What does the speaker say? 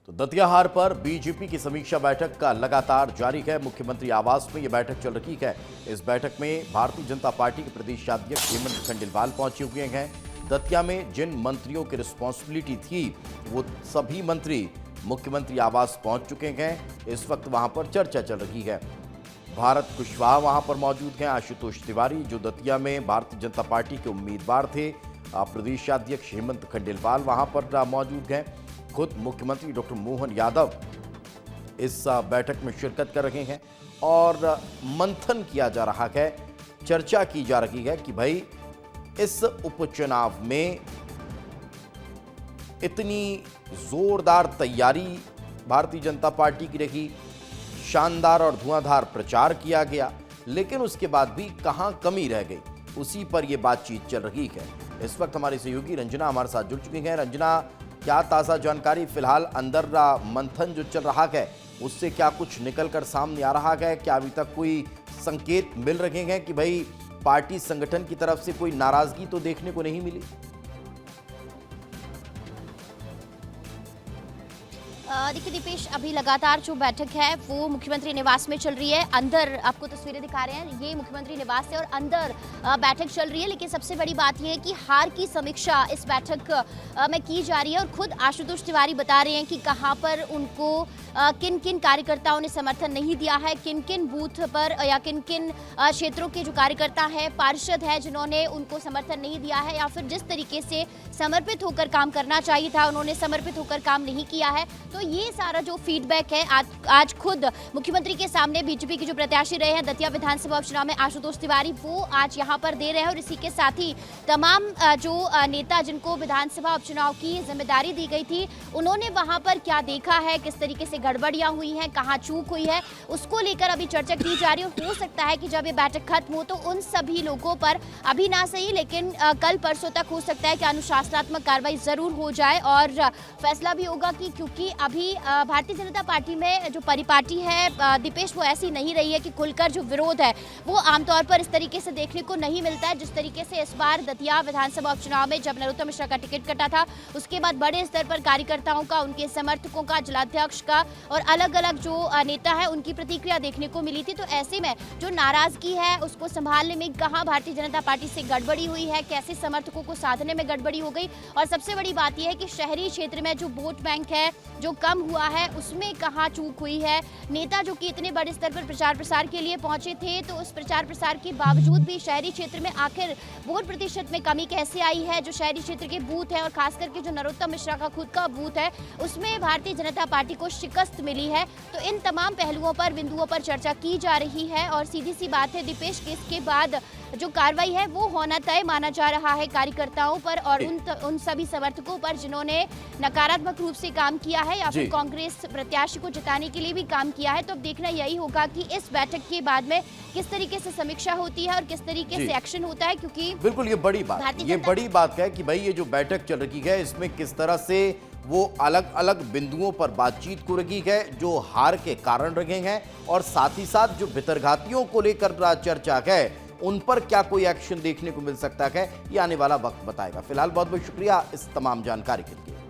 तो दतिया हार पर बीजेपी की समीक्षा बैठक का लगातार जारी है। मुख्यमंत्री आवास में यह बैठक चल रही है। इस बैठक में भारतीय जनता पार्टी के प्रदेशाध्यक्ष हेमंत खंडेलवाल पहुंचे हुए हैं। दतिया में जिन मंत्रियों की रिस्पॉन्सिबिलिटी थी वो सभी मंत्री मुख्यमंत्री आवास पहुंच चुके हैं। इस वक्त वहां पर चर्चा चल रही है। भारत कुशवाहा वहां पर मौजूद हैं। आशुतोष तिवारी जो दतिया में भारतीय जनता पार्टी के उम्मीदवार थे, प्रदेशाध्यक्ष हेमंत खंडेलवाल वहां पर मौजूद हैं। खुद मुख्यमंत्री डॉक्टर मोहन यादव इस बैठक में शिरकत कर रहे हैं और मंथन किया जा रहा है, चर्चा की जा रही है कि भाई इस उपचुनाव में इतनी जोरदार तैयारी भारतीय जनता पार्टी की रही, शानदार और धुआंधार प्रचार किया गया, लेकिन उसके बाद भी कहां कमी रह गई, उसी पर यह बातचीत चल रही है। इस वक्त हमारी सहयोगी रंजना हमारे साथ जुड़ चुकी हैं। रंजना, क्या ताज़ा जानकारी फिलहाल अंदर मंथन जो चल रहा है उससे क्या कुछ निकल कर सामने आ रहा है? क्या अभी तक कोई संकेत मिल रहे हैं कि भाई पार्टी संगठन की तरफ से कोई नाराजगी तो देखने को नहीं मिली? देखिए दीपेश, अभी लगातार जो बैठक है वो मुख्यमंत्री निवास में चल रही है। अंदर आपको तस्वीरें दिखा रहे हैं, ये मुख्यमंत्री निवास है और अंदर बैठक चल रही है। लेकिन सबसे बड़ी बात यह है कि हार की समीक्षा इस बैठक में की जा रही है और खुद आशुतोष तिवारी बता रहे हैं कि कहां पर उनको किन किन कार्यकर्ताओं ने समर्थन नहीं दिया है, किन किन बूथ पर या किन किन क्षेत्रों के जो कार्यकर्ता है, पार्षद है जिन्होंने उनको समर्थन नहीं दिया है, या फिर जिस तरीके से समर्पित होकर काम करना चाहिए था उन्होंने समर्पित होकर काम नहीं किया है। तो ये सारा जो फीडबैक है आज खुद मुख्यमंत्री के सामने बीजेपी के जो प्रत्याशी रहे हैं दतिया विधानसभा उपचुनाव में आशुतोष तिवारी, वो आज यहाँ पर दे रहे हैं। और इसी के साथ ही तमाम जो नेता जिनको विधानसभा उपचुनाव की जिम्मेदारी दी गई थी, उन्होंने वहां पर क्या देखा है, किस तरीके से गड़बड़ियां हुई हैं, कहाँ चूक हुई है, उसको लेकर अभी चर्चा की जा रही है। और हो सकता है कि जब ये बैठक खत्म हो तो उन सभी लोगों पर अभी ना सही लेकिन कल परसों तक हो सकता है कि अनुशासनात्मक कार्रवाई जरूर हो जाए और फैसला भी होगा कि क्योंकि अभी भारतीय जनता पार्टी में जो परिपाटी है दीपेश, वो ऐसी नहीं रही है कि खुलकर जो विरोध है वो आमतौर पर इस तरीके से देखने को नहीं मिलता है। जिस तरीके से इस बार दतिया विधानसभा उपचुनाव में जब नरोत्तम मिश्रा का टिकट कटा था, उसके बाद बड़े स्तर पर कार्यकर्ताओं का, उनके समर्थकों का, जिलाध्यक्ष का और अलग अलग जो नेता है उनकी प्रतिक्रिया देखने को मिली थी। तो ऐसे में जो नाराजगी है उसको संभालने में कहाँ भारतीय जनता पार्टी से गड़बड़ी हुई है, कैसे समर्थकों को साधने में गड़बड़ी हो गई, और सबसे बड़ी बात यह है कि शहरी क्षेत्र में जो वोट बैंक है जो कम हुआ है उसमें कहाँ चूक हुई है। नेता जो कि इतने बड़े स्तर पर प्रचार प्रसार के लिए पहुंचे थे, तो उस प्रचार प्रसार के बावजूद भी शहरी क्षेत्र में आखिर वोट प्रतिशत में कमी कैसे आई है। जो शहरी क्षेत्र के बूथ है और खास करके जो नरोत्तम मिश्रा का खुद का बूथ है उसमें भारतीय जनता पार्टी को शिकस्त मिली है। तो इन तमाम पहलुओं पर, बिंदुओं पर चर्चा की जा रही है और सीधी सी बात है दीपेश कि इसके बाद जो कार्रवाई है वो होना तय माना जा रहा है कार्यकर्ताओं पर और उन सभी समर्थकों पर जिन्होंने नकारात्मक रूप से काम किया है या फिर कांग्रेस प्रत्याशी को जिताने के लिए भी काम किया है। तो अब देखना यही होगा कि इस बैठक के बाद में किस तरीके से समीक्षा होती है और किस तरीके से एक्शन होता है, क्योंकि बिल्कुल ये बड़ी बात है कि भाई ये जो बैठक चल रही है इसमें किस तरह से वो अलग अलग बिंदुओं पर बातचीत हो रही है जो हार के कारण रहे हैं, और साथ ही साथ जो भितरघातियों को लेकर चर्चा है उन पर क्या कोई एक्शन देखने को मिल सकता है, ये आने वाला वक्त बताएगा। फिलहाल बहुत बहुत शुक्रिया इस तमाम जानकारी के लिए।